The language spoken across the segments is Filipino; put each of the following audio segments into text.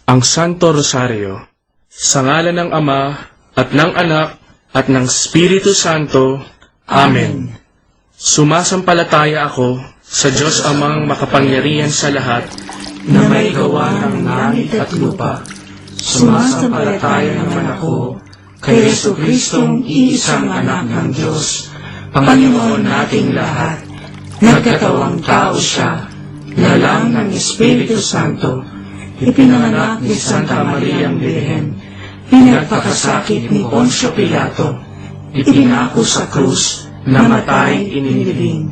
Ang Santo Rosario, sa ngalan ng Ama, at ng Anak, at ng Espiritu Santo. Amen. Sumasampalataya ako sa Diyos Amang makapangyarihan sa lahat, na may gawa ng langit at lupa. Sumasampalataya naman ako kay Jesucristong iisang anak ng Diyos, Panginoon nating lahat. Nagkatawang tao siya, lalang ng Espiritu Santo, ipinanganak ni Santa Mariang Birhen, pinagpakasakit ni Poncio Pilato, ipinako sa krus, namatay, inilibing,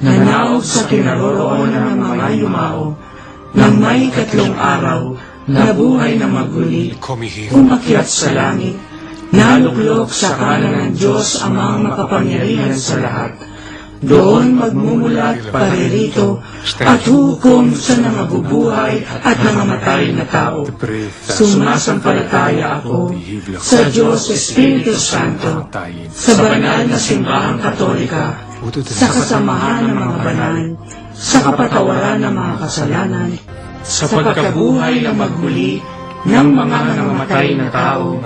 nanaog sa kinaroroonan ng mga yumao, nang may 3 araw, nabuhay na maguli, umakyat sa langit, naluklok sa kanan ng Diyos Amang makapangyarihan sa lahat. Doon magmumulat paririto at hukom sa nangabubuhay at nangamatay na tao. Sumasampalataya ako sa Diyos Espiritu Santo, sa banal na simbahang katolika, sa kasamahan ng mga banal, sa kapatawaran ng mga kasalanan, sa pagkabuhay na magmuli ng mga nangamatay na tao,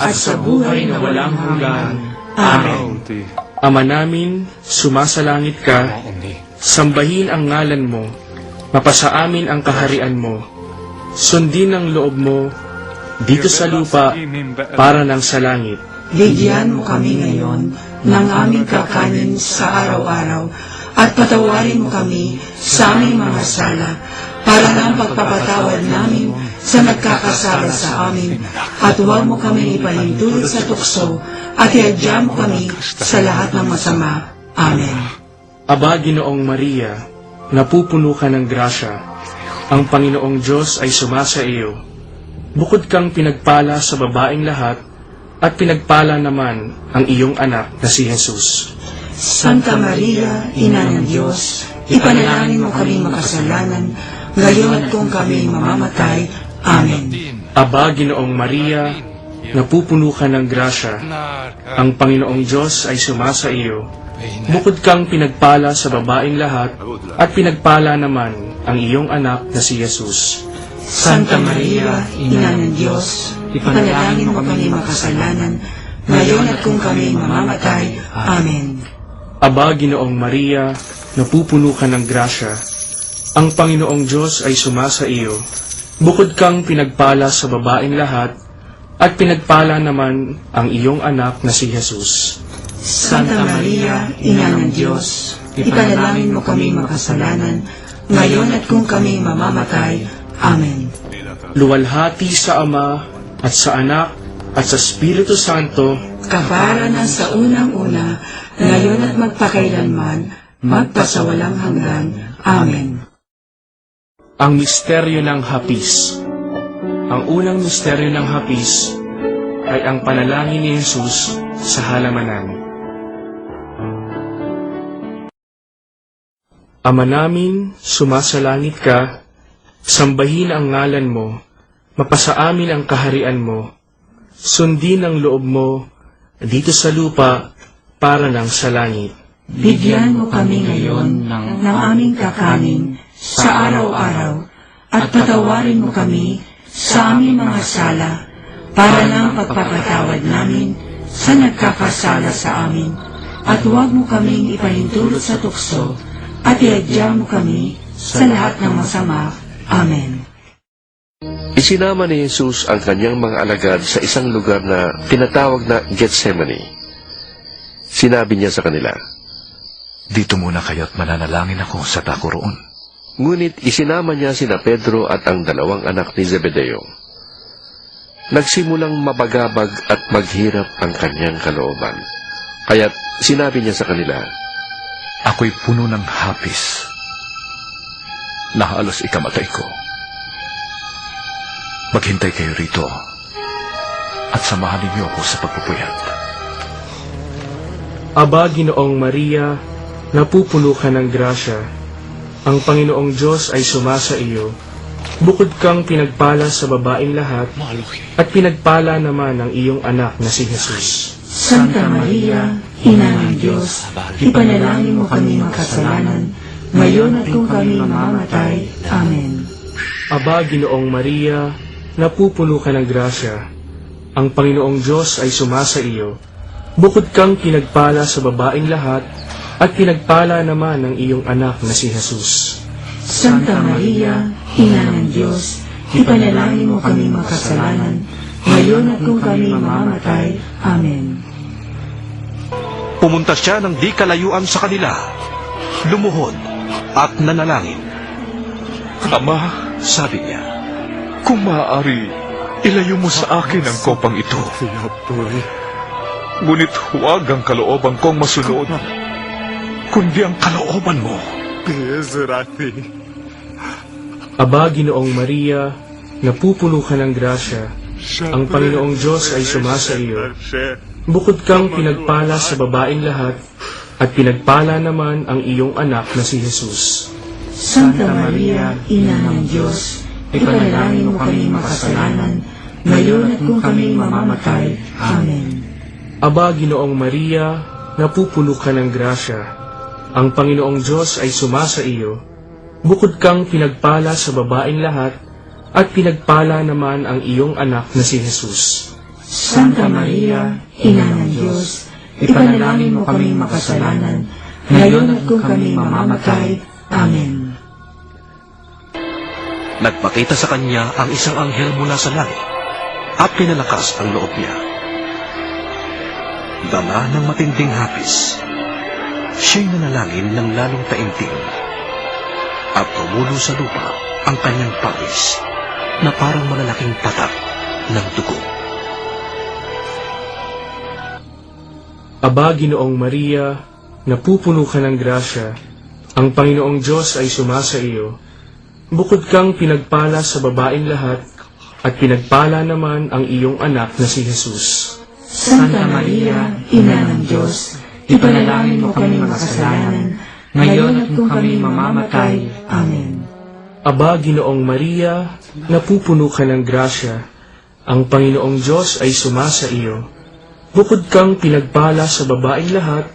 at sa buhay na walang hanggan. Amen. Ama namin, sumasalangit ka, sambahin ang ngalan mo, mapasa amin ang kaharian mo, sundin ang loob mo, dito sa lupa, para nang sa langit. Bigyan mo kami ngayon ng aming kakanin sa araw-araw, at patawarin mo kami sa aming mga sala, para ng pagpapatawad namin sa nagkakasala sa amin, at huwag mo kami ipahintulot sa tukso, at iadya mo kami sa lahat ng masama. Amen. Aba, Ginoong Maria, napupuno ka ng grasya, ang Panginoong Diyos ay sumasa iyo. Bukod kang pinagpala sa babaeng lahat, at pinagpala naman ang iyong anak na si Jesus. Santa Maria, Ina ng Diyos, ipanalangin mo kami makasalanan, ngayon at kung kami mamamatay. Amen. Aba, Ginoong Maria, napupuno ka ng grasya, ang Panginoong Diyos ay sumasa iyo. Bukod kang pinagpala sa babaeng lahat, at pinagpala naman ang iyong anak na si Jesus. Santa Maria, Ina ng Diyos, ipanalangin mo kami makasalanan, ngayon at kung kami mamamatay. Amen. Aba, Ginoong Maria, napupuno ka ng grasya, ang Panginoong Diyos ay sumasa iyo. Bukod kang pinagpala sa babaeng lahat, at pinagpala naman ang iyong anak na si Jesus. Santa Maria, Ina ng Diyos, ipanalangin mo kami makasalanan, ngayon at kung kami mamamatay. Amen. Luwalhati sa Ama, at sa Anak, at sa Espiritu Santo, kapara na sa unang-una, ngayon at magpakailanman, magpasawalang hanggan. Amen. Ang misteryo ng hapis. Ang unang misteryo ng hapis ay ang panalangin ni Jesus sa halamanan. Ama namin, sumasalangit ka, sambahin ang ngalan mo, mapasa amin ang kaharian mo, sundin ang loob mo, dito sa lupa, para nang sa langit. Bigyan mo kami ngayon ng aming kakanin sa araw-araw, at patawarin mo kami sa aming mga sala, para ng pagpapatawad namin sa nagkakasala sa amin, at huwag mo kaming ipahintulot sa tukso, at iadya mo kami sa lahat ng masama. Amen. Isinama ni Jesus ang kanyang mga alagad sa isang lugar na tinatawag na Gethsemane. Sinabi niya sa kanila, "Dito muna kayo't mananalangin ako sa tako roon." Ngunit isinama niya sina Pedro at ang 2 anak ni Zebedeo. Nagsimulang mabagabag at maghirap ang kanyang kalooban. Kaya't sinabi niya sa kanila, "Ako'y puno ng hapis na halos ikamatay ko. Maghintay kayo rito at samahan ninyo ako sa pagpupuyat." Aba, Ginoong Maria, napupuno ka ng grasya, ang Panginoong Diyos ay sumasa iyo. Bukod kang pinagpala sa babaeng lahat, at pinagpala naman ang iyong anak na si Jesus. Santa Maria, Ina ng Diyos, ipanalangin mo kami makasalanan, ngayon at kung kami mamamatay. Amen. Aba, Ginoong Maria, napupuno ka ng grasya. Ang Panginoong Diyos ay sumasa iyo. Bukod kang pinagpala sa babaeng lahat, at pinagpala naman ang iyong anak na si Jesus. Santa Maria, Ina ng Diyos, ipanalangin mo kami makasalanan, ngayon at kung kami mamamatay. Amen. Pumunta siya ng di kalayuan sa kanila, lumuhod at nanalangin. Ama, sabi niya, kung maaari, ilayo mo sa akin ang kopang ito. Ngunit huwag ang kalooban kong masunod, kundi ang kalooban mo. Aba, Ginoong Maria, napupuno ka ng grasya. Ang Panginoong Diyos ay sumasa iyo. Bukod kang pinagpala sa babaeng lahat, at pinagpala naman ang iyong anak na si Jesus. Santa Maria, Ina ng Diyos, ipanalangin mo kami makasalanan, ngayon at kung kami mamamatay. Amen. Aba, Ginoong Maria, napupuno ka ng grasya. Ang Panginoong Diyos ay sumasa iyo. Bukod kang pinagpala sa babaeng lahat, at pinagpala naman ang iyong anak na si Jesus. Santa Maria, Ina ng Diyos, ipanalangin mo kami makasalanan, ngayon at kung kami mamamatay. Amen. Nagpakita sa kanya ang isang anghel mula sa langit at pinalakas ang loob niya. Dala ng matinding hapis, siya'y nanalangin ng lalong taimtim at tumulo sa lupa ang kanyang pawis na parang malalaking patak ng dugo. Aba, Ginoong Maria, napupuno ka ng grasya. Ang Panginoong Diyos ay sumasa iyo. Bukod kang pinagpala sa babaeng lahat, at pinagpala naman ang iyong anak na si Jesus. Santa Maria, Ina ng Diyos, ipanalangin mo kami makasalanan, ngayon at kung kami mamamatay. Amen. Aba, Ginoong Maria, napupuno ka ng grasya. Ang Panginoong Diyos ay sumasa iyo. Bukod kang pinagpala sa babaeng lahat,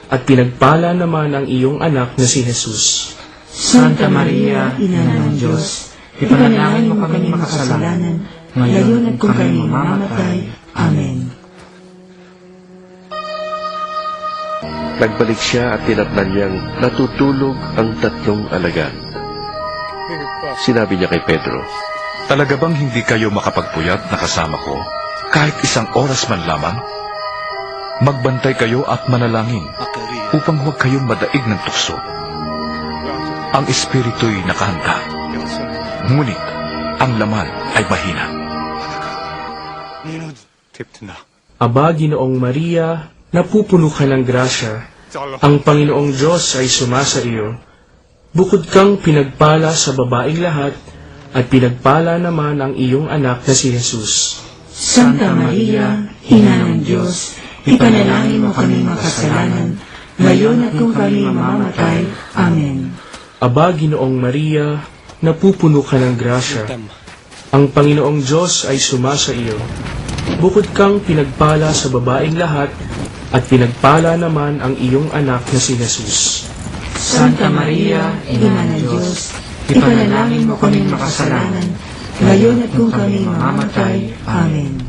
at pinagpala naman ang iyong anak na si Jesus. Santa Maria, Ina ng Diyos, ipanalangin mo kami makasalanan, ngayon at kung kami mamamatay. Amen. Nagbalik siya at tinatnan niyang natutulog ang tatlong alagad. Sinabi niya kay Pedro, Talaga bang hindi kayo makapagpuyat na kasama ko kahit isang oras man lamang? Magbantay kayo at manalangin upang huwag kayong madaig ng tukso. Ang espiritu'y nakahanda, ngunit ang laman ay mahina. Aba, Ginoong Maria, napupuno ka ng grasya. Ang Panginoong Diyos ay sumasa iyo. Bukod kang pinagpala sa babaeng lahat, at pinagpala naman ang iyong anak na si Jesus. Santa Maria, Ina ng Diyos, ipanalangin mo kami makasalanan, ngayon at kung kami mamamatay. Amen. Aba, Ginoong Maria, napupuno ka ng grasya. Ang Panginoong Diyos ay sumasa iyo. Bukod kang pinagpala sa babaeng lahat, at pinagpala naman ang iyong anak na si Jesus. Santa Maria, Ina ng Diyos, ipanalangin mo kami makasalanan, ngayon at kung kami mamamatay. Amen.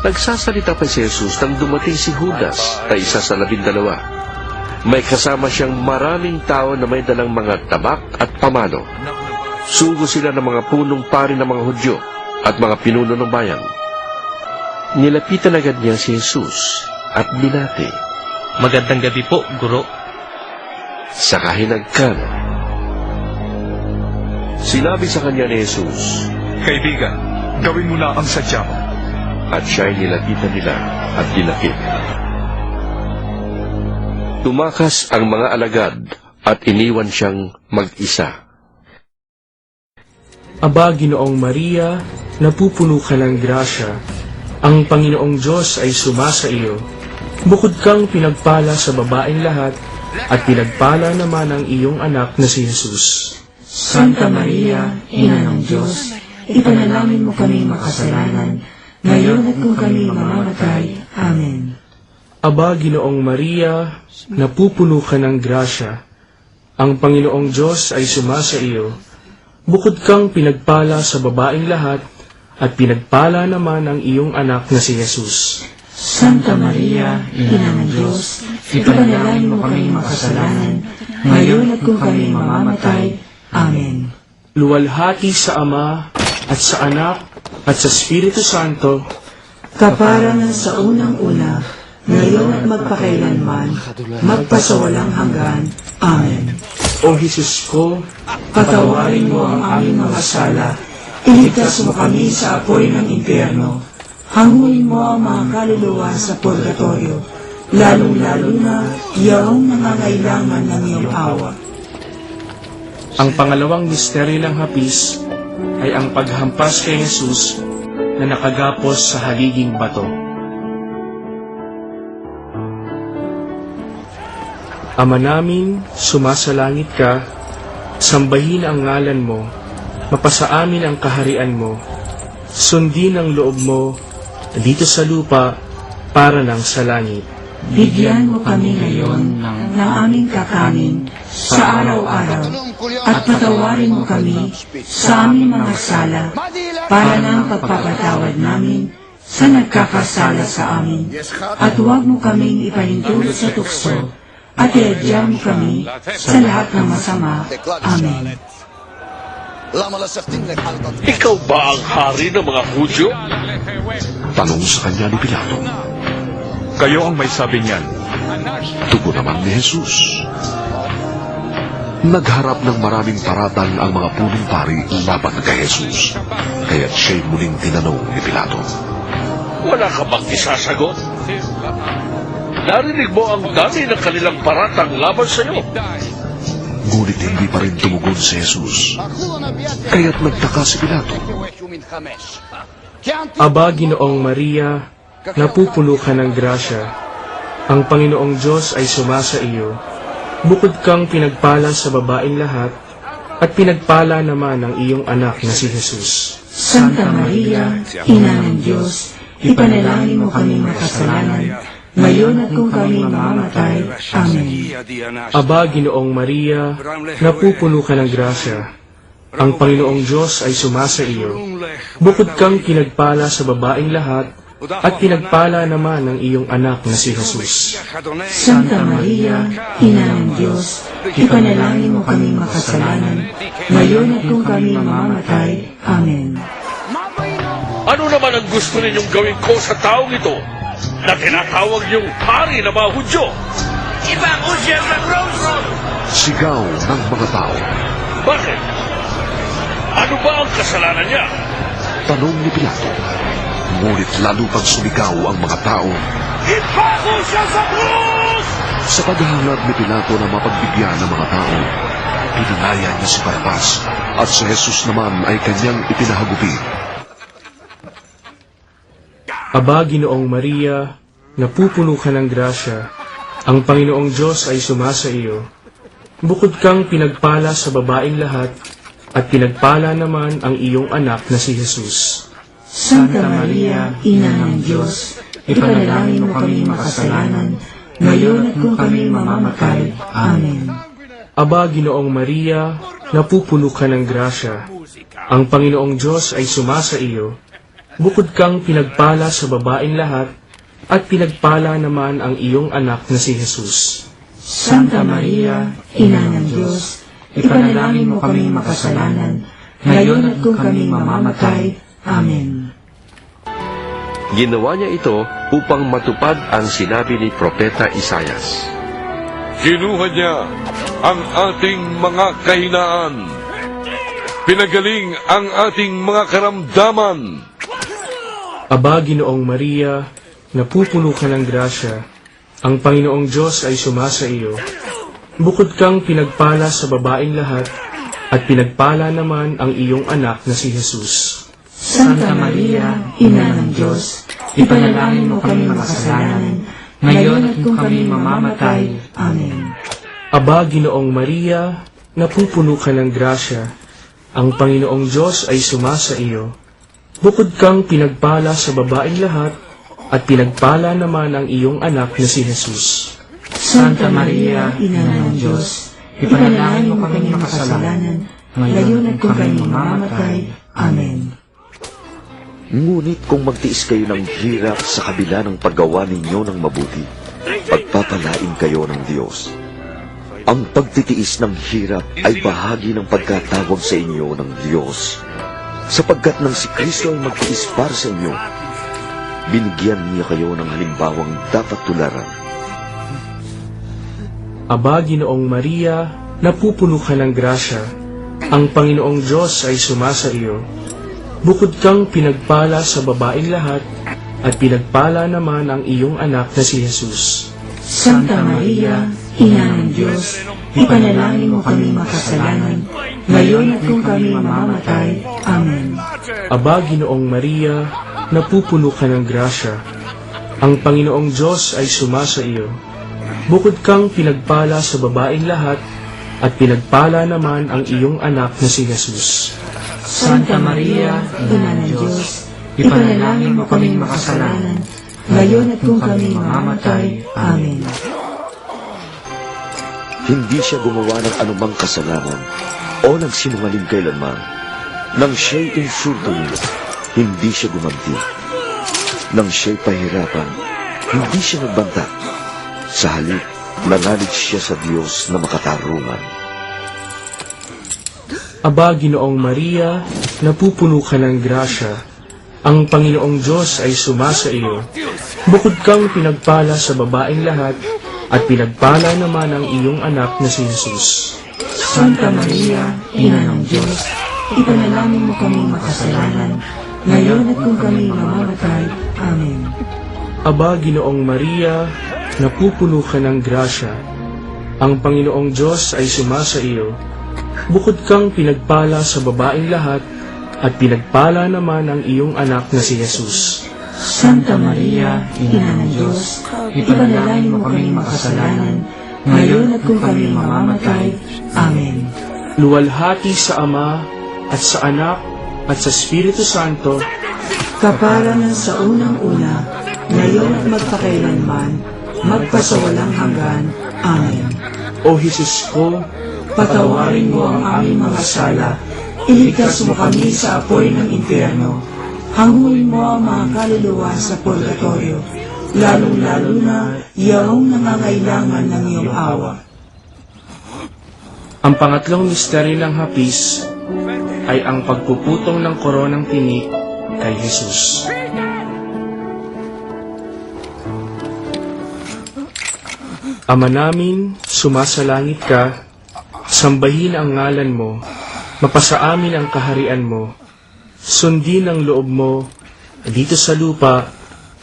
Nagsasalita pa si Jesus nang dumating si Judas na isa sa 12. May kasama siyang maraming tao na may dalang mga tabak at pamalo. Sugo sila ng mga punong pari ng mga Hudyo at mga pinuno ng bayan. Nilapitan agad niya si Jesus at binati. Magandang gabi po, Guro. Saka hinagkan. Sinabi sa kanya ni Jesus, Kaibigan, gawin mo na ang sadya mo. at siya'y nilapitan nila at dinakip. Tumakas ang mga alagad at iniwan siyang mag-isa. Aba, Ginoong Maria, napupuno ka ng grasya. Ang Panginoong Diyos ay sumasa iyo. Bukod kang pinagpala sa babaeng lahat, at pinagpala naman ang iyong anak na si Jesus. Santa Maria, Ina ng Diyos, ipanalangin mo kami makasalanan, ngayon at kung kami mamamatay. Amen. Aba, Ginoong Maria, napupuno ka ng grasya. Ang Panginoong Diyos ay sumasa iyo. bukod kang pinagpala sa babaeng lahat, at pinagpala naman ang iyong anak na si Jesus. Santa Maria, Ina ng Diyos, ipanalangin mo kami makasalanan, ngayon at kung kami mamamatay. Amen. Luwalhati sa Ama, at sa Anak, at sa Espiritu Santo, Kaparangan sa unang-una, ngayon at magpakailanman, magpasawalang hanggan. Amen. O Jesus ko, Patawarin mo ang aming mga sala, iligtas mo kami sa apoy ng impyerno, hanguin mo ang mga kaluluwa sa purgatorio, lalong-lalo na iyong nangangailangan ng iyong awa. ang pangalawang misteryo ng hapis ay ang paghampas kay Jesus na nakagapos sa haliging bato. Ama namin, sumasalangit ka, sambahin ang ngalan mo, mapasa amin ang kaharian mo, sundin ang loob mo dito sa lupa para ng sa langit. Bigyan mo kami ngayon ng aming kakanin sa araw-araw at patawarin mo kami sa aming mga sala para ng pagpapatawad namin sa nagkakasala sa amin. At huwag mo kaming ipahintulot sa tukso at iadya mo kami sa lahat ng masama. Amen. Ikaw ba ang hari ng mga Hudyo? Tanong sa kanya ni Pilato. Kayo ang may sabi niyan. Tugon naman ni Jesus. Nagharap ng maraming paratang ang mga punong pari laban kay Jesus. Kaya't siya'y muling tinanong ni Pilato. Wala ka bang isasagot? Narinig mo ang dami ng kanilang paratang laban sa iyo. Ngunit hindi pa rin tumugon si Jesus. Kaya't nagtaka si Pilato. Aba, Ginoong Maria, napupuno ka ng grasya. Ang Panginoong Diyos ay sumasa iyo. Bukod kang pinagpala sa babaeng lahat, at pinagpala naman ang iyong anak na si Jesus. Santa Maria, Ina ng Diyos, ipanalangin mo kami makasalanan, ngayon at kung kami mamamatay. Amen. Aba, Ginoong Maria, napupuno ka ng grasya. Ang Panginoong Diyos ay sumasa iyo. Bukod kang pinagpala sa babaeng lahat, at pinagpala naman ang iyong anak na si Jesus. Santa Maria, Ina ng Diyos, ipanalangin mo kami makasalanan, ngayon at kung kami mamamatay. Amen. Ano naman ang gusto ninyong gawin ko sa taong ito na tinatawag niyong hari ng mga Hudyo? Ibang usyal ng Rose! Sigaw ng mga tao. Bakit? Ano ba ang kasalanan niya? Tanong ni Pilato. Ngunit lalo pang sumigaw ang mga tao. Ipako siya sa krus! Sa paghahangad ni Pilato na mapagbigyan ng mga tao, pinilaya niya si Barrabas at si Jesus naman ay kanyang ipinahagupi. Aba, Ginoong Maria, napupuno ka ng grasya. Ang Panginoong Diyos ay sumasa iyo. Bukod kang pinagpala sa babaeng lahat, at pinagpala naman ang iyong anak na si Jesus. Santa Maria, Ina ng Diyos, ipanalangin mo kami makasalanan, ngayon at kung kami mamamatay. Amen. Aba, Ginoong Maria, napupuno ka ng grasya. Ang Panginoong Diyos ay sumasa iyo. Bukod kang pinagpala sa babaeng lahat, at pinagpala naman ang iyong anak na si Jesus. Santa Maria, Ina ng Diyos, ipanalangin mo kami makasalanan, ngayon at kung kami mamamatay. Amen. Ginawa niya ito upang matupad ang sinabi ni Propeta Isayas. Kinuha niya ang ating mga kahinaan. Pinagaling ang ating mga karamdaman. Aba, Ginoong Maria, napupuno ka ng grasya. Ang Panginoong Diyos ay sumasa iyo. Bukod kang pinagpala sa babaeng lahat, at pinagpala naman ang iyong anak na si Jesus. Santa Maria, Ina ng Diyos, ipanalangin mo kami makasalanan, ngayon at kung kami mamamatay. Amen. Aba, Ginoong Maria, napupuno ka ng grasya. Ang Panginoong Diyos ay sumasa iyo. Bukod kang pinagpala sa babaeng lahat, at pinagpala naman ang iyong anak na si Jesus. Santa Maria, Ina ng Diyos, ipanalangin mo kami makasalanan, ngayon at kung kami mamamatay. Amen. Ngunit kung magtiis kayo ng hirap sa kabila ng paggawa ninyo ng mabuti, pagpapalain kayo ng Diyos. Ang pagtitiis ng hirap ay bahagi ng pagkatawag sa inyo ng Diyos. Sapagkat nang si Kristo ay magtiis para sa inyo, binigyan niya kayo ng halimbawang dapat tularan. Aba, Ginoong Maria, napupuno ka ng grasya. Ang Panginoong Diyos ay sumasa iyo. Bukod kang pinagpala sa babaeng lahat, at pinagpala naman ang iyong anak na si Jesus. Santa Maria, Ina ng Diyos, ipanalangin mo kami makasalanan, ngayon at kung kami mamamatay. Amen. Aba, Ginoong Maria, napupuno ka ng grasya. Ang Panginoong Diyos ay sumasa iyo. Bukod kang pinagpala sa babaeng lahat, at pinagpala naman ang iyong anak na si Jesus. Santa Maria, Ina ng Diyos, ipanalangin mo kami makasalanan, ngayon at kung kami mamamatay. Amen. Hindi siya gumawa ng anumang kasalanan o nagsinungaling kailanman. Nang siya'y insulto niyo, hindi siya gumanti. Nang siya'y pahirapan, hindi siya nagbanta. Sa halip, nanalig siya sa Diyos na makatarungan. Aba, Ginoong Maria, napupuno ka ng grasya. Ang Panginoong Diyos ay sumasa iyo. Bukod kang pinagpala sa babaeng lahat, at pinagpala naman ang iyong anak na si Jesus. Santa Maria, Ina ng Diyos, ipanalangin mo kami makasalanan, ngayon at kung kami mamamatay. Amen. Aba, Ginoong Maria, napupuno ka ng grasya. Ang Panginoong Diyos ay sumasa iyo. Bukod kang pinagpala sa babaeng lahat, at pinagpala naman ang iyong anak na si Jesus. Santa Maria, Ina ng Diyos, ipanalangin mo kami makasalanan, ngayon at kung kami mamamatay. Amen. Luwalhati sa Ama, at sa Anak, at sa Espiritu Santo, Kapara ng sa unang-una, ngayon at magpakailanman, magpasawalang hanggan. Amen. O Jesus ko, Patawarin mo ang aming mga sala, iligtas mo kami sa apoy ng impyerno, hanguin mo ang mga kaluluwa sa purgatorio, lalong-lalo na yaong nangangailangan ng iyong awa. ang pangatlong misteryo ng hapis ay ang pagpuputong ng koronang tinik kay Jesus. Ama namin, sumasalangit ka, sambahin ang ngalan mo, mapasa amin ang kaharian mo, sundin ang loob mo, dito sa lupa,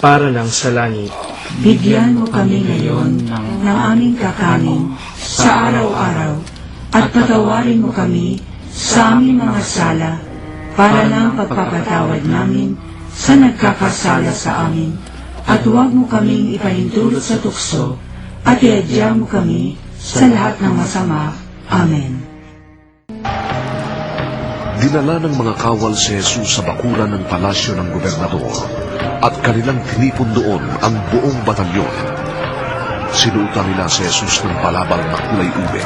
para lang sa langit. Bigyan mo kami ngayon ng aming kakanin sa araw-araw, at patawarin mo kami sa aming mga sala, para ng pagpapatawad namin sa nagkakasala sa amin, at huwag mo kaming ipahintulot sa tukso, at iadya mo kami sa lahat ng masama. Amen. Dinala ng mga kawal si Jesus sa bakuran ng palasyo ng gobernador at kanilang tinipon doon ang buong batalyon. Sinuutan nila si Jesus ng balabal na kulay ube.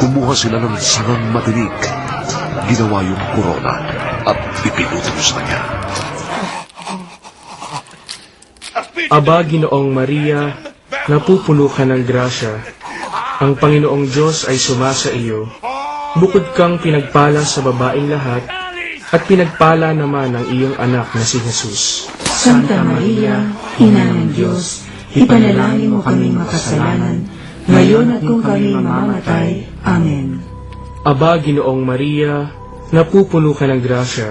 Kumuha sila ng sangang matinik, ginawa yung korona at ipinutol sa kanya. Aba, Ginoong Maria, napupuno ka ng grasya. Ang Panginoong Diyos ay sumasa iyo. Bukod kang pinagpala sa babaeng lahat, at pinagpala naman ang iyong anak na si Jesus. Santa Maria, Ina ng Diyos, ipanalangin mo kami makasalanan, ngayon at kung kami mamamatay. Amen. Aba, Ginoong Maria, napupuno ka ng grasya.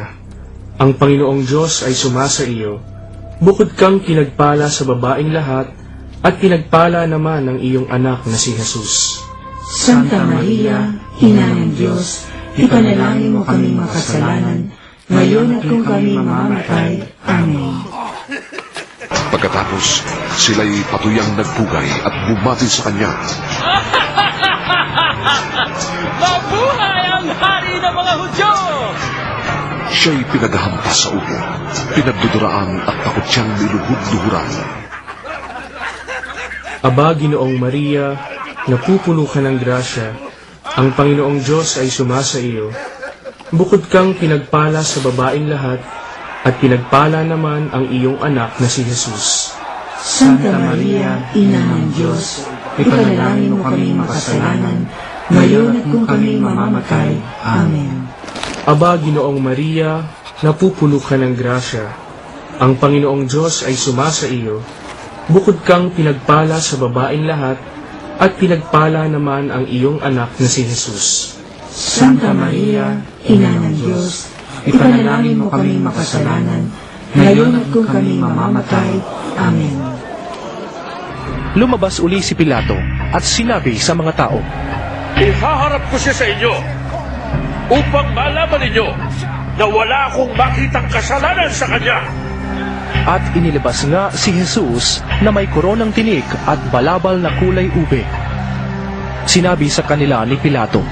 Ang Panginoong Diyos ay sumasa iyo. Bukod kang pinagpala sa babaeng lahat, at pinagpala naman ang iyong anak na si Jesus. Santa Maria, Ina ng Diyos, ipanalangin mo kami makasalanan, ngayon at kung kami mamamatay. Amen. Pagkatapos, sila'y patuyang nagpugay at bumati sa kanya. Mabuhay ang hari ng mga Hudyo! Siya'y pinaghahampas sa upo, pinagduduraan at takot siyang niluhod-luhuran. Aba, Ginoong Maria, napupuno ka ng grasya. Ang Panginoong Diyos ay sumasa iyo. Bukod kang pinagpala sa babaeng lahat, at pinagpala naman ang iyong anak na si Jesus. Santa Maria, Ina ng Diyos, ipanalangin mo kami makasalanan, ngayon at kung kami mamamatay. Amen. Aba, Ginoong Maria, napupuno ka ng grasya. Ang Panginoong Diyos ay sumasa iyo. Bukod kang pinagpala sa babaeng lahat, at pinagpala naman ang iyong anak na si Jesus. Santa Maria, Ina ng Diyos, ipanalangin mo kami makasalanan, ngayon at kung kami mamamatay. Amen. Lumabas uli si Pilato at sinabi sa mga tao, Ihaharap ko siya sa inyo upang malaman ninyo na wala akong makitang kasalanan sa kanya. at inilabas nga si Jesus na may koronang tinik at balabal na kulay ube. Sinabi sa kanila ni Pilato,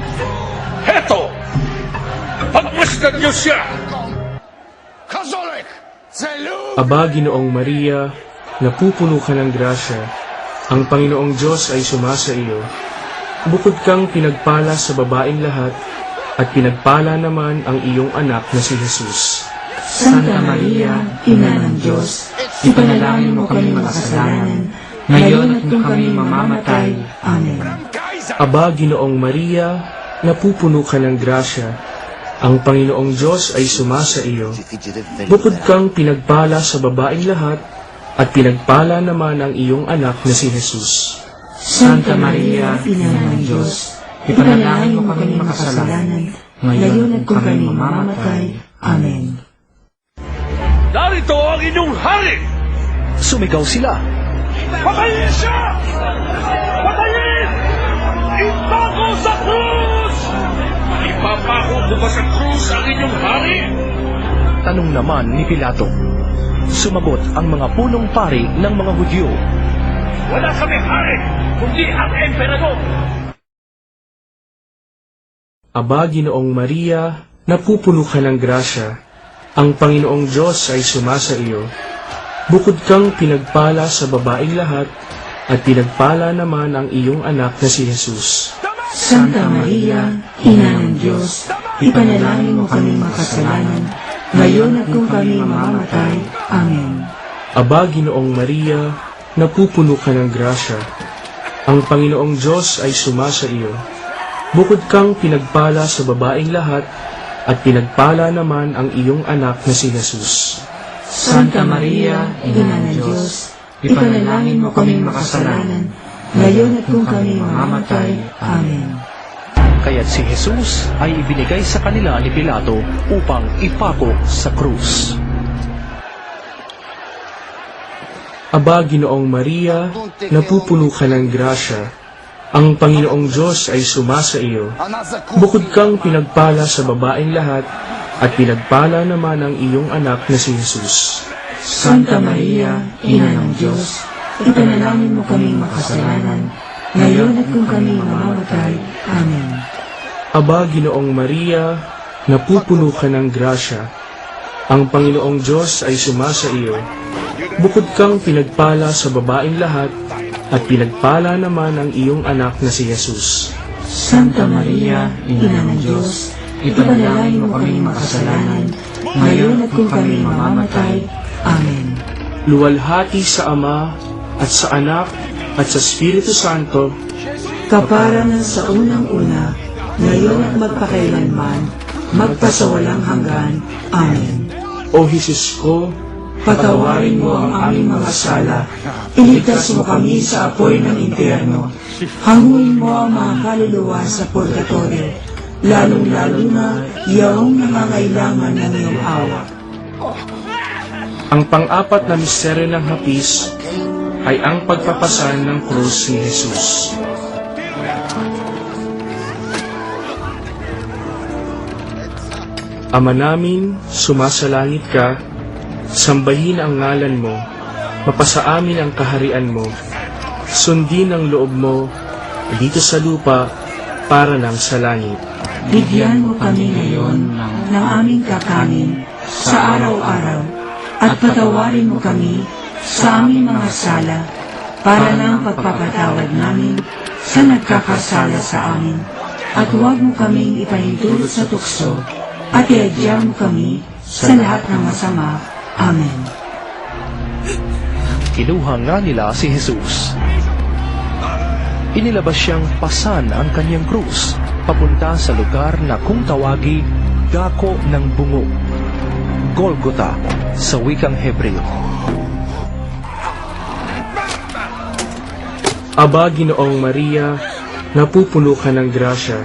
Heto! Pagmasdan niyo siya! Aba, Ginoong Maria, napupuno ka ng grasya. Ang Panginoong Diyos ay sumasa iyo. Bukod kang pinagpala sa babaeng lahat, at pinagpala naman ang iyong anak na si Jesus. Santa Maria, Ina ng Diyos, ipanalangin mo kami makasalanan, ngayon at kung kami mamamatay. Amen. Aba, Ginoong Maria, napupuno ka ng grasya. Ang Panginoong Diyos ay sumasa iyo. Bukod kang pinagpala sa babaeng lahat, at pinagpala naman ang iyong anak na si Jesus. Santa Maria, Ina ng Diyos, ipanalangin mo kami makasalanan, ngayon at kung kami mamamatay. Amen. Narito ang inyong hari! sumigaw sila. Patayin siya! Patayin! Ipako sa krus! Ipapako ko ba sa krus ang inyong hari? Tanong naman ni Pilato. Sumagot ang mga punong pari ng mga Hudyo. Wala kami hari, kundi ang emperador! Aba, Ginoong Maria, napupuno ka ng grasya. Ang Panginoong Diyos ay sumasa iyo. Bukod kang pinagpala sa babaeng lahat, at pinagpala naman ang iyong anak na si Jesus. Santa Maria, Ina ng Diyos, ipanalangin mo kami makasalanan, ngayon at kung kami mamamatay. Amen. Aba, Ginoong Maria, napupuno ka ng grasya. Ang Panginoong Diyos ay sumasa iyo. Bukod kang pinagpala sa babaeng lahat, at pinagpala naman ang iyong anak na si Jesus. Santa Maria, Ina ng Diyos, ipanalangin mo kami makasalanan, ngayon at kung kami mamamatay. Amen. Kaya't si Jesus ay ibinigay sa kanila ni Pilato upang ipako sa krus. Aba, Ginoong Maria, napupuno ka ng grasya. Ang Panginoong Diyos ay sumasa iyo. Bukod kang pinagpala sa babaeng lahat, at pinagpala naman ang iyong anak na si Jesus. Santa Maria, Ina ng Diyos, ipanalangin mo kami makasalanan, ngayon at kung kami mamamatay. Amen. Aba, Ginoong Maria, napupuno ka ng grasya. Ang Panginoong Diyos ay sumasa iyo. Bukod kang pinagpala sa babaeng lahat, at pinagpala naman ang iyong anak na si Jesus. Santa Maria, Ina ng Diyos, ipanalangin mo kami makasalanan, ngayon at kung kami mamamatay. Amen. Luwalhati sa Ama, at sa Anak, at sa Espiritu Santo, Kaparangan sa unang-una, ngayon at magpakailanman, magpasawalang hanggan. Amen. O Jesus ko, Patawarin mo ang aming mga sala, iligtas mo kami sa apoy ng impyerno, hanguin mo ang mga kaluluwa sa purgatorio, lalong-lalo na iyong nangangailangan ng iyong awa. ang pang-apat na misteryo ng hapis ay ang pagpapasan ng krus ni Jesus. Ama namin, sumasalangit ka, sambahin ang ngalan mo, mapasa amin ang kaharian mo, sundin ang loob mo, dito sa lupa, para lang sa langit. Bigyan mo kami ngayon ng aming kakanin sa araw-araw, at patawarin mo kami sa aming mga sala, para ng pagpapatawad namin sa nagkakasala sa amin. at huwag mo kaming ipahintulot sa tukso, at iadya mo kami sa lahat ng masama. Amen. Kinuha nga nila si Jesus. Inilabas siyang pasan ang kanyang krus papunta sa lugar na kung tawagi Dako ng Bungo, Golgotha sa wikang Hebreo. Aba, Ginoong Maria, napupuno ka ng grasya.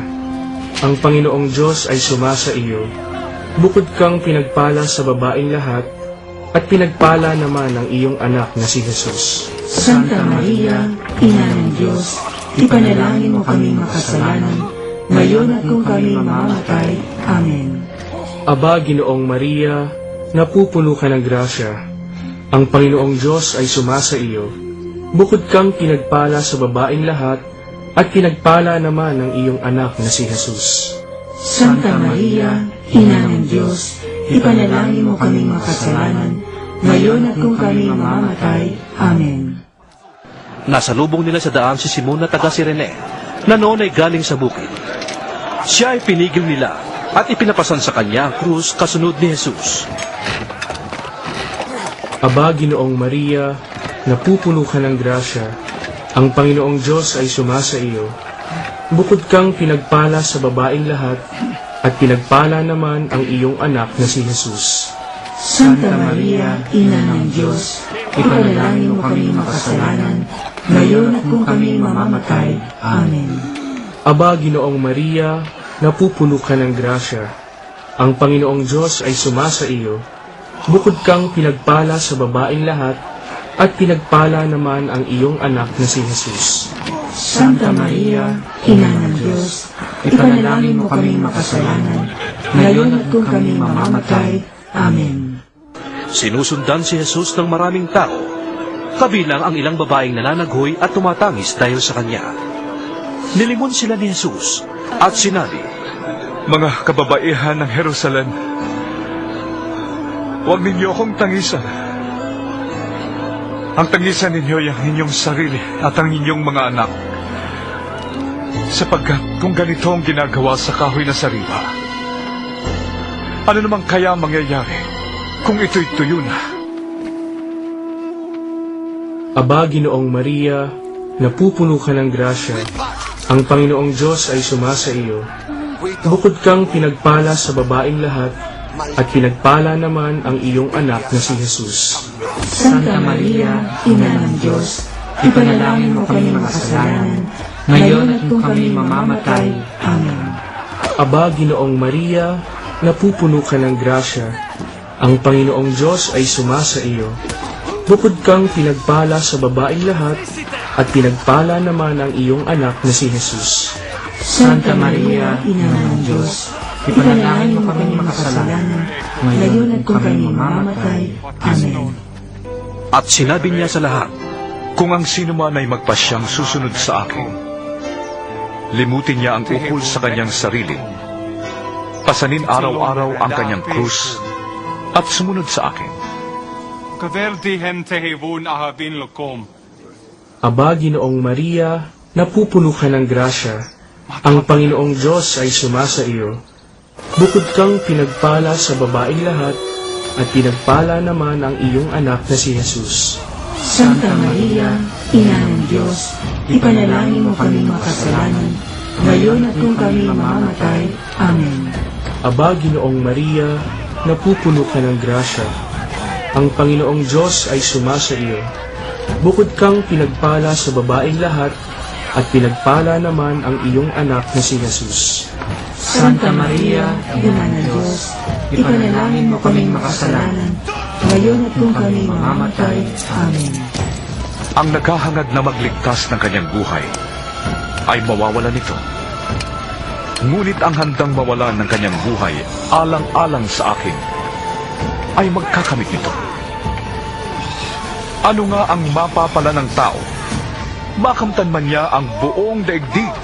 Ang Panginoong Diyos ay sumasa iyo. Bukod kang pinagpala sa babaeng lahat, at pinagpala naman ang iyong anak na si Jesus. Santa Maria, Ina ng Diyos, ipanalangin mo kami makasalanan, ngayon at kung kami mamamatay. Amen. Aba, Ginoong Maria, napupuno ka ng grasya. Ang Panginoong Diyos ay sumasa iyo. Bukod kang pinagpala sa babaeng lahat, at pinagpala naman ang iyong anak na si Jesus. Santa Maria, Ina ng Diyos, ipanalangin mo kami makasalanan, ngayon at kung kami mamamatay. Amen. Nasalubong nila sa daan si Simon na taga Sirene, na noon ay galing sa bukid. Siya ay pinigil nila at ipinapasan sa kanya ang krus kasunod ni Jesus. Aba, Ginoong Maria, napupuno ka ng grasya. Ang Panginoong Diyos ay sumasa iyo. Bukod kang pinagpala sa babaeng lahat, at pinagpala naman ang iyong anak na si Jesus. Santa Maria, Ina ng Diyos, ipanalangin mo kami makasalanan, ngayon at kung kami mamamatay. Amen. Aba, Ginoong Maria, napupuno ka ng grasya. Ang Panginoong Diyos ay sumasa iyo. Bukod kang pinagpala sa babaeng lahat, at pinagpala naman ang iyong anak na si Jesus. Santa Maria, Ina ng Diyos, ipanalangin mo kami makasalanan, ngayon at kung kami mamamatay. Amen. Sinusundan si Jesus ng maraming tao, kabilang ang ilang babaeng nananaghoy at tumatangis dahil sa kanya. Nilingon sila ni Jesus at sinabi, Mga kababaihan ng Jerusalem, huwag ninyo akong tangisan. Ang tangisan ninyo ay ang inyong sarili at ang inyong mga anak. Sapagkat kung ganito ang ginagawa sa kahoy na sariwa, ano naman kaya mangyayari kung ito'y tuyo na? Aba, Ginoong Maria, napupuno ka ng grasya. Ang Panginoong Diyos ay sumasa iyo. Bukod kang pinagpala sa babaeng lahat, at pinagpala naman ang iyong anak na si Jesus. Santa Maria, Ina ng Diyos, ipanalangin mo kami makasalanan, ngayon at kung kami mamamatay. Amen. Aba, Ginoong Maria, napupuno ka ng grasya. Ang Panginoong Diyos ay sumasa iyo. Bukod kang pinagpala sa babaeng lahat, at pinagpala naman ang iyong anak na si Jesus. Santa Maria, Ina ng Diyos, ipanalangin mo kami makasalanan, ngayon at kung kami mamamatay. Amen. at sinabi niya sa lahat, Kung ang sino man ay magpasyang susunod sa akin, limutin niya ang ukol sa kanyang sarili, pasanin araw-araw ang kanyang krus, at sumunod sa akin. Aba, Ginoong Maria, napupuno ka ng grasya. Ang Panginoong Diyos ay sumasa iyo. Bukod kang pinagpala sa babaeng lahat, at pinagpala naman ang iyong anak na si Jesus. Santa Maria, Ina ng Diyos, ipanalangin mo kami makasalanan, ngayon at kung kami mamamatay. Amen. Aba, Ginoong Maria, napupuno ka ng grasya. Ang Panginoong Diyos ay sumasa iyo. Bukod kang pinagpala sa babaeng lahat, at pinagpala naman ang iyong anak na si Jesus. Santa Maria, Ina ng Diyos, ipanalangin mo kami makasalanan, ngayon at kung kami mamamatay. Amen. Ang naghahangad na magligtas ng kanyang buhay ay mawawala nito. Ngunit ang handang mawalan ng kanyang buhay alang-alang sa akin ay magkakamit nito. Ano nga ang mapapala ng tao? Makamtan man niya ang buong daigdig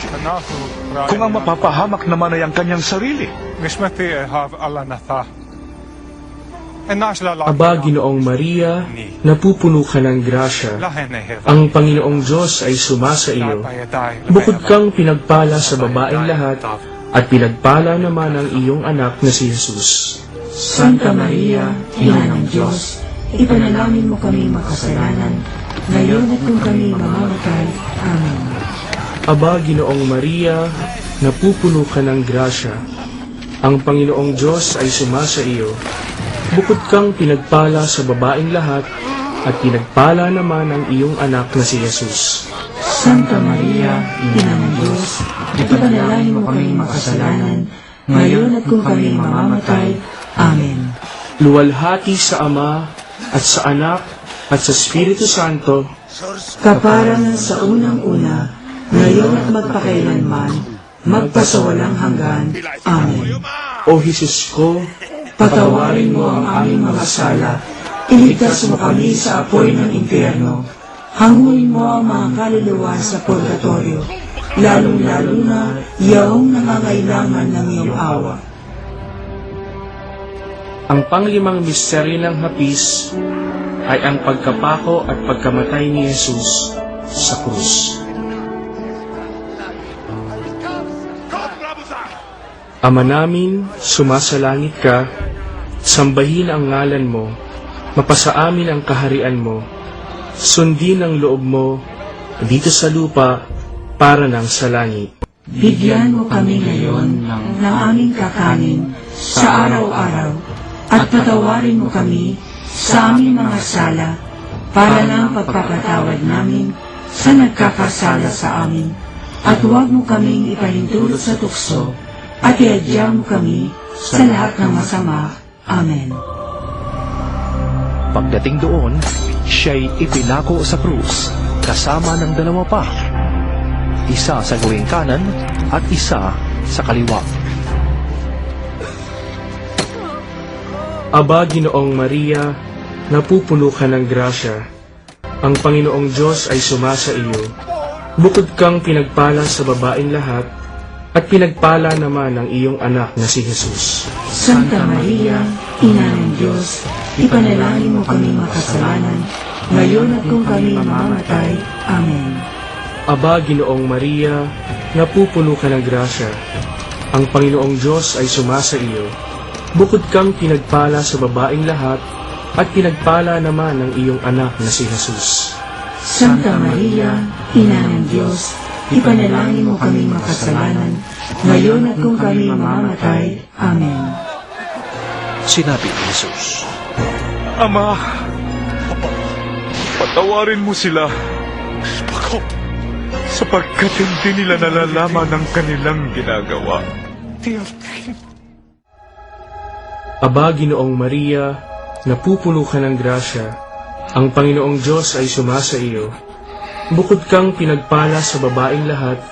kung ang mapapahamak naman ay ang kanyang sarili. Aba, Ginoong Maria, napupuno ka ng grasya. Ang Panginoong Diyos ay sumasa iyo. Bukod kang pinagpala sa babaeng lahat, at pinagpala naman ang iyong anak na si Jesus. Santa Maria, Ina ng Diyos, ipanalangin mo kami makasalanan, ngayon at kung kami mamamatay. Amen. Aba, Ginoong Maria, napupuno ka ng grasya. Ang Panginoong Diyos ay sumasa iyo. Bukod kang pinagpala sa babaeng lahat, at pinagpala naman ang iyong anak na si Jesus. Santa Maria, Ina ng Diyos, ipanalangin mo kami makasalanan, ngayon at kung kami mamamatay. Amen. Luwalhati sa Ama, at sa Anak, at sa Espiritu Santo, Kaparangan sa unang-una, ngayon at magpakailanman, magpasawalang hanggan. Amen. O Jesus ko, Patawarin mo ang aming mga sala, iligtas mo kami sa apoy ng impyerno, hanguin mo ang mga kaluluwa sa purgatorio, lalong-lalo na yaong nangangailangan ng iyong awa. ang panglimang misteryo ng hapis ay ang pagkapako at pagkamatay ni Jesus sa krus. Ama namin, sumasalangit ka, sambahin ang ngalan mo, mapasa amin ang kaharian mo, sundin ang loob mo, dito sa lupa, para ng sa langit. Bigyan mo kami ngayon ng aming kakanin sa araw-araw, at patawarin mo kami sa aming mga sala, para ng pagpapatawad namin sa nagkakasala sa amin, at huwag mo kaming ipahintulot sa tukso, at iadya mo kami sa lahat ng masama. Amen. Pagdating doon, siya'y ipinako sa krus, kasama ng dalawa pa. Isa sa gawing kanan at isa sa kaliwa. Aba, Ginoong Maria, napupuno ka ng grasya. Ang Panginoong Diyos ay sumasa iyo. Bukod kang pinagpala sa babaeng lahat, at pinagpala naman ang iyong anak na si Jesus. Santa Maria, Ina ng Diyos, ipanalangin mo kami makasalanan, ngayon at kung kami mamamatay. Amen. Aba, Ginoong Maria, napupuno ka ng grasya. Ang Panginoong Diyos ay sumasa iyo. Bukod kang pinagpala sa babaeng lahat, at pinagpala naman ang iyong anak na si Jesus. Santa Maria, Ina ng Diyos, ipanalangin mo kami makasalanan, ngayon at kung kami mamamatay. Amen. Sinabi ni Jesus, Ama, patawarin mo sila, sapagkat hindi nila nalalaman ang kanilang ginagawa. Aba, Ginoong Maria, napupuno ka ng grasya. Ang Panginoong Diyos ay sumasa iyo. Bukod kang pinagpala sa babaeng lahat,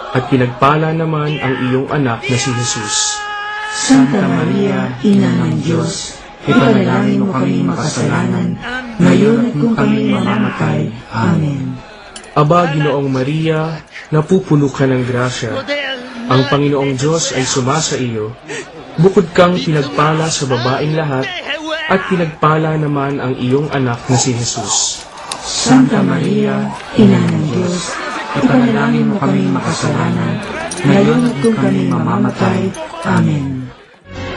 at pinagpala naman ang iyong anak na si Jesus. Santa Maria, Ina ng Diyos, ipanalangin mo kami makasalanan, ngayon at kung kami mamamatay. Amen. Aba, Ginoong Maria, napupuno ka ng grasya. Ang Panginoong Diyos ay sumasa iyo. Bukod kang pinagpala sa babaeng lahat, at pinagpala naman ang iyong anak na si Jesus. Santa Maria, Ina ng Diyos, ipanalangin mo kami makasalanan, ngayon at kung kami mamamatay. Amen.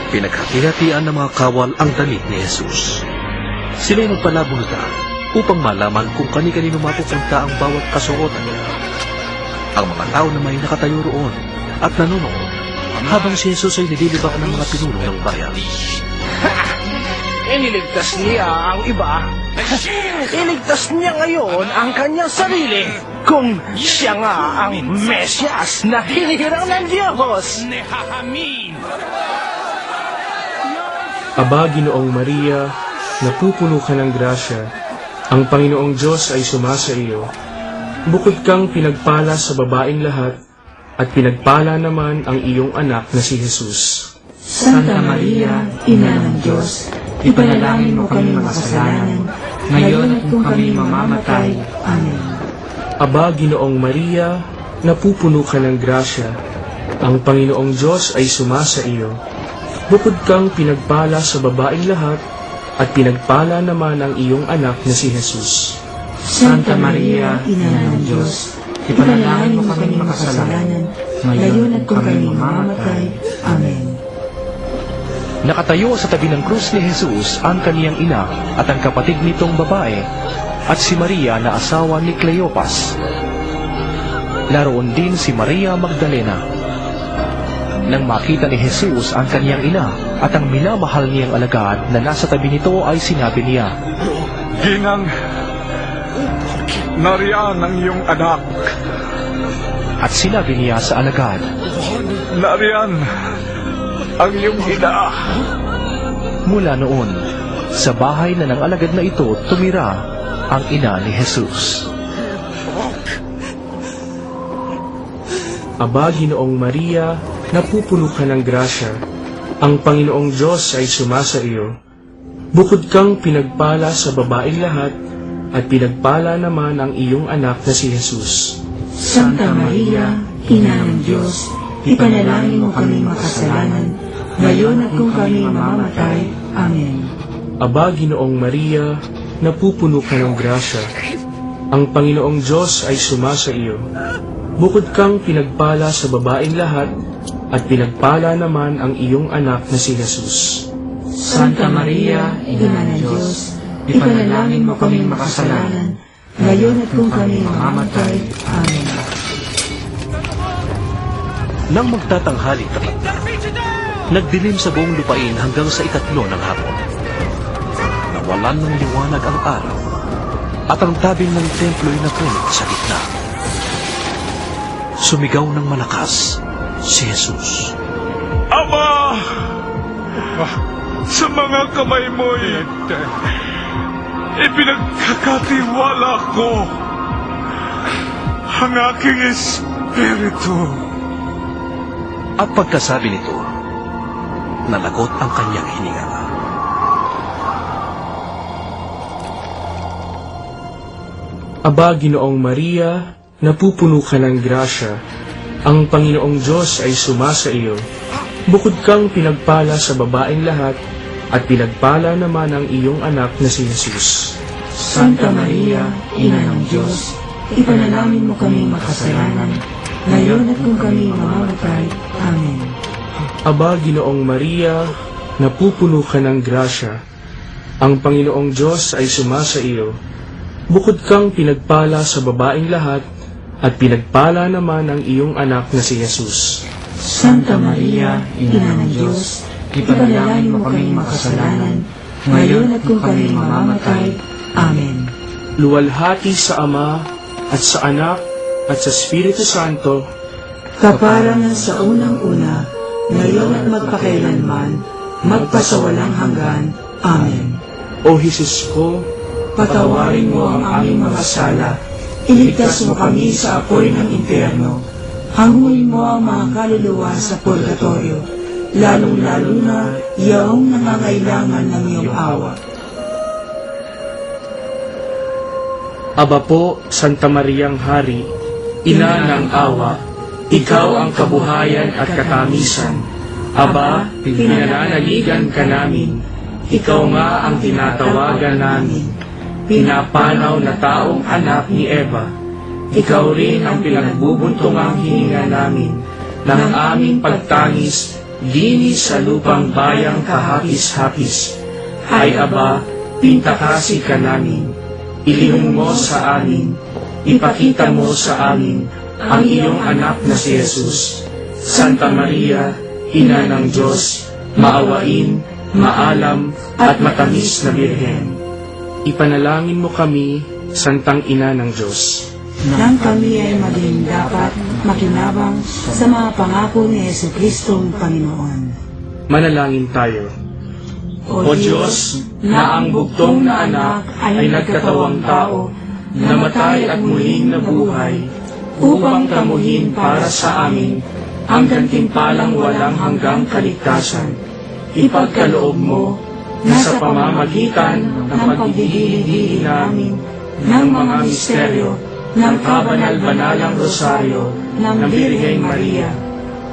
Pinaghati-hatian ng mga kawal ang damit ni Jesus. Sila'y nagpalabulta upang malaman kung kani-kanino mapupunta ang bawat kasuotan niya. Ang mga tao na may nakatayo roon at nanonood habang si Jesus ay nililibak ng mga pinuno ng bayan. Iniligtas niya ang iba. Iligtas niya ngayon ang kanyang sarili kung siya nga ang Mesyas na hinihirang ng Diyos. Aba, Ginoong Maria, napupuno ka ng grasya. Ang Panginoong Diyos ay sumasa iyo. Bukod kang pinagpala sa babaeng lahat, at pinagpala naman ang iyong anak na si Jesus. Santa Maria, Ina ng Diyos, ipanalangin mo kami makasalanan, ngayon at kung kami mamamatay. Amen. Aba, Ginoong Maria, napupuno ka ng grasya. Ang Panginoong Diyos ay sumasa iyo. Bukod kang pinagpala sa babaeng lahat, at pinagpala naman ang iyong anak na si Jesus. Santa Maria, Ina ng Diyos, ipanalangin mo kami makasalanan, ngayon at kung kami mamamatay. Amen. Nakatayo sa tabi ng krus ni Jesus ang kaniyang ina at ang kapatid nitong babae at si Maria na asawa ni Cleopas. Laroon din si Maria Magdalena. Nang makita ni Jesus ang kaniyang ina at ang minamahal niyang alagad na nasa tabi nito ay sinabi niya, Ginang, nariyan ang iyong anak. at sinabi niya sa alagad, Nariyan ang iyong ina. Mula noon, sa bahay na ng alagad na ito tumira ang ina ni Jesus. Aba, Ginoong Maria, napupuno ka ng grasya. Ang Panginoong Diyos ay sumasa iyo. Bukod kang pinagpala sa babaeng lahat, at pinagpala naman ang iyong anak na si Jesus. Santa Maria, Ina ng Diyos, ipanalangin mo kami makasalanan, ngayon at kung kami mamamatay. Amen. Aba, Ginoong Maria, napupuno ka ng grasya. Ang Panginoong Diyos ay sumasa iyo. Bukod kang pinagpala sa babaeng lahat, at pinagpala naman ang iyong anak na si Jesus. Santa Maria, Ina ng Diyos, ipanalangin mo kami makasalanan, ngayon at kung kami mamamatay. Amen. Nang magtatanghali tapat na, nagdilim sa buong lupain hanggang sa 3 ng hapon. Nawalan ng liwanag ang araw, at ang tabing ng templo'y napunit sa gitna. Sumigaw ng malakas si Jesus. Ama! Sa mga kamay mo'y ipinagkakatiwala ko ang aking espiritu. At pagkasabi nito, nalagot ang kanyang hininga. Aba, Ginoong Maria, napupuno ka ng grasya. Ang Panginoong Diyos ay sumasa iyo. Bukod kang pinagpala sa babaeng lahat, at pinagpala naman ang iyong anak na si Jesus. Santa Maria, Ina ng Diyos, ipanalangin mo kami makasalanan, ngayon at kung kami mamamatay. Amen. Aba, Ginoong Maria, napupuno ka ng grasya. Ang Panginoong Diyos ay sumasa iyo. Bukod kang pinagpala sa babaeng lahat, at pinagpala naman ang iyong anak na si Jesus. Santa Maria, Ina ng Diyos, ipanalangin mo kami makasalanan, ngayon at kung kami mamamatay. Amen. Luwalhati sa Ama, at sa Anak, at sa Espiritu Santo, Kaparangan sa unang-una, ngayon at magpakailanman, magpasawalang hanggan. Amen. O Jesus ko, Patawarin mo ang aming mga sala, iligtas mo kami sa apoy ng impyerno, hanguin mo ang mga kaluluwa sa purgatorio, lalong-lalo na yaong nangangailangan ng iyong awa. Aba po, Santa Mariang Hari, Ina ng awa, ikaw ang kabuhayan at katamisan. Aba, pinananaligan ka namin, ikaw nga ang tinatawagan namin. Pinapanaw na taong anak ni Eva, ikaw rin ang pinagbubuntungang hininga namin ng aming pagtangis dinis sa lupang bayang kahapis-hapis. Ay Aba, pintakasi ka namin, ilihong mo sa amin, ipakita mo sa amin ang iyong anak na si Jesus. Santa Maria, Ina ng Diyos, maawain, maalam at matamis na Birhen. Ipanalangin mo kami, Santang Ina ng Diyos. Nang kami ay maging dapat makinabang sa mga pangako ni Jesucristong Panginoon. Manalangin tayo. O Diyos, na ang bugtong na anak ay nagkatawang tao, namatay at muling nabuhay, upang tamuhin para sa amin ang gantimpalang walang hanggang kaligtasan. Ipagkaloob mo na sa pamamagitan ng pagdidili-dili namin ng mga misteryo ng kabanal-banalang rosaryo ng Birheng Maria,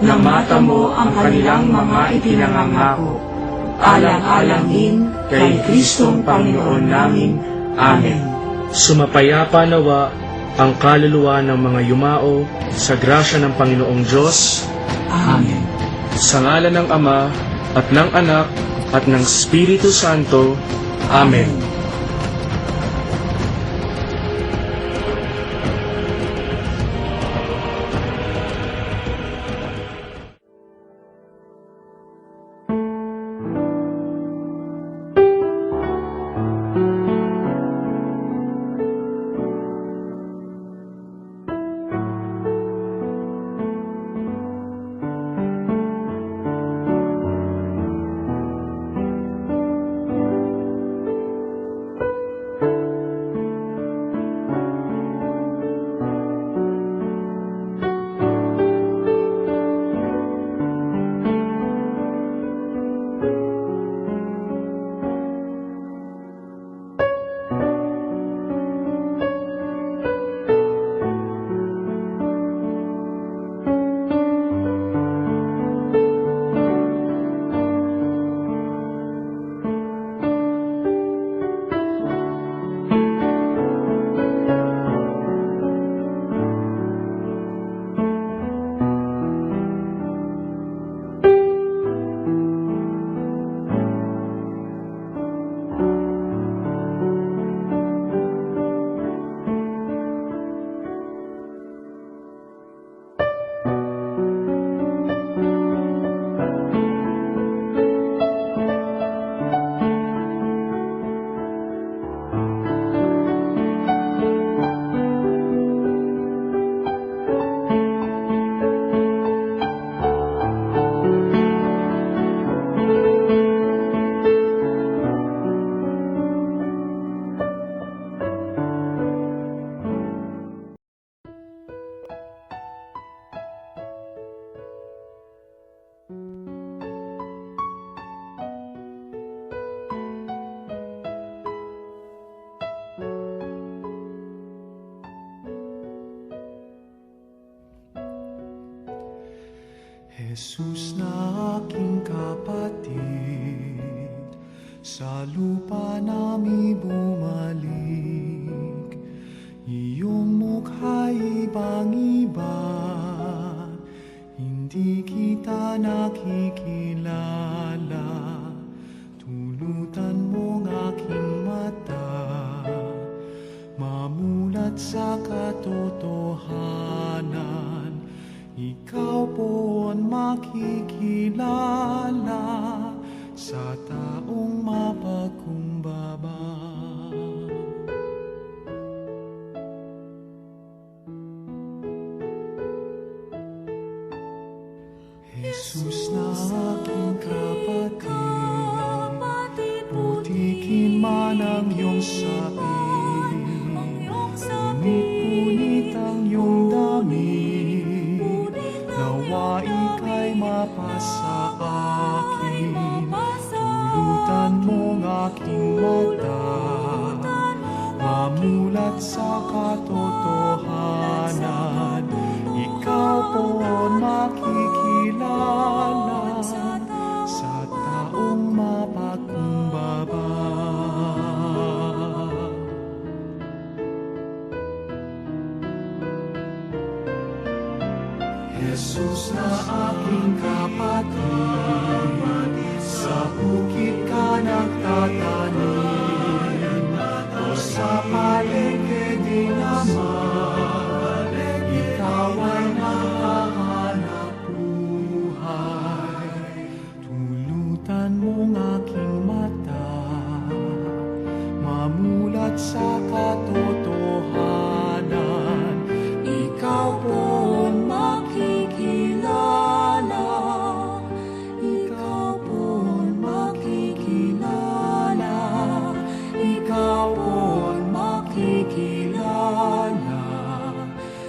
na mata mo ang kanilang mga ipinangangako, alang-alang din kay Kristong Panginoon namin. Amen. Sumapayapa nawa ang kaluluwa ng mga yumao sa grasya ng Panginoong Diyos. Amen. Sa ngalan ng Ama at ng Anak at ng Espiritu Santo. Amen. Jesus na aking kapatid, sa lupa nami bumalik. Iyong mukha'y ibang-iba, hindi kita nakikilala. Tulutan mong aking mata, mamulat sa katotohanan. Ikaw po'n makikilala sa taong mapagkumbaba. Jesus na aking kapatid, putikin man ang iyong sabi, punit-punit ang iyong dami. Nawa ika'y mapasa akin, tulutan mong aking mata, mamulat sa katotohanan. Ikaw po'n makikilala sa taong mapagkumbaba. Jesus na aking kapatid, sa bukid ka nagtatanim, o sa palengke din naman, ikaw ay nakahanap buhay. Tulutan mong aking mata, mamulat sa katotohanan. Ikaw po'n makikilala, ikaw po'n makikilala, ikaw po'n makikilala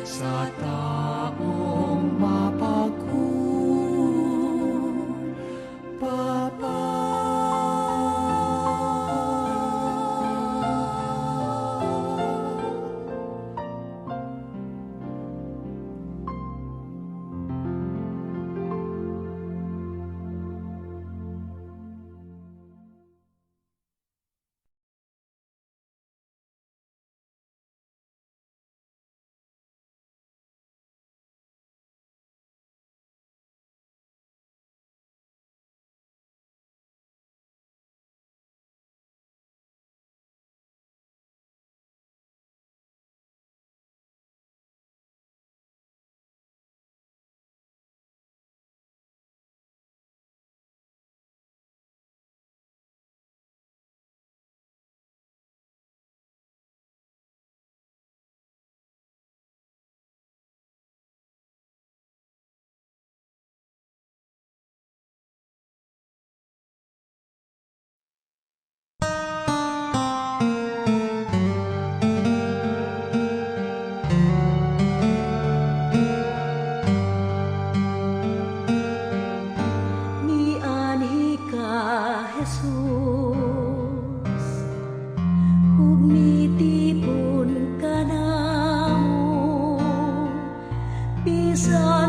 sa taong mapagkumbaba. sa